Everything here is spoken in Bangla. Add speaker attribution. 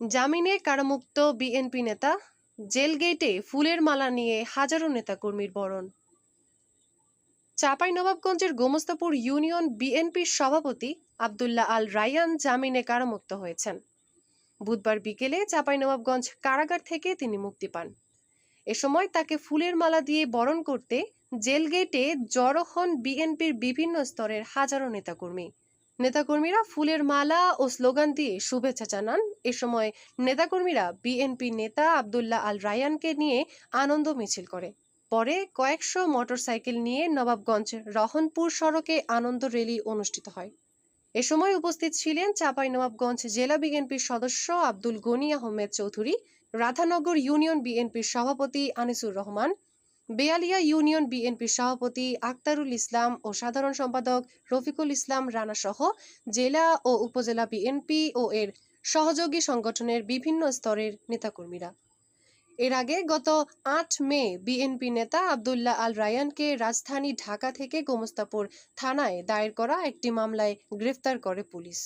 Speaker 1: জামিনে কারামুক্ত বিএনপি নেতা, জেল গেটে ফুলের মালা নিয়ে হাজারো নেতাকর্মীর বরণ। চাঁপাইনবাবগঞ্জের গোমস্তাপুর ইউনিয়ন বিএনপির সভাপতি আব্দুল্লাহ আল রায়্যান জামিনে কারামুক্ত হয়েছেন। বুধবার বিকেলে চাঁপাইনবাবগঞ্জ কারাগার থেকে তিনি মুক্তি পান। এ সময় তাকে ফুলের মালা দিয়ে বরণ করতে জেল গেটে জড়ো হন বিএনপির বিভিন্ন স্তরের হাজারো নেতাকর্মীরা ফুলের মালা ও স্লোগান দিয়ে শুভেচ্ছা জানান। এ সময় নেতাকর্মীরা বিএনপি নেতা আব্দুল্লাহ আল রায়্যানকে নিয়ে আনন্দ মিছিল করে। পরে কয়েকশো মোটরসাইকেল নিয়ে নবাবগঞ্জ রহনপুর সড়কে আনন্দ র্যালি অনুষ্ঠিত হয়। এ সময় উপস্থিত ছিলেন চাঁপাইনবাবগঞ্জ জেলা বিএনপির সদস্য আব্দুল গনি আহমেদ চৌধুরী, রাধানগর ইউনিয়ন বিএনপির সভাপতি আনিসুর রহমান, বেয়ালিয়া ইউনিয়ন বিএনপির সভাপতি আক্তারুল ইসলাম ও সাধারণ সম্পাদক রফিকুল ইসলাম রানা সহ জেলা ও উপজেলা বিএনপি ও এর সহযোগী সংগঠনের বিভিন্ন স্তরের নেতাকর্মীরা। এর আগে গত ৮ মে বিএনপি নেতা আব্দুল্লাহ আল রায়্যানকে রাজধানী ঢাকা থেকে গোমস্তাপুর থানায় দায়ের করা একটি মামলায় গ্রেফতার করে পুলিশ।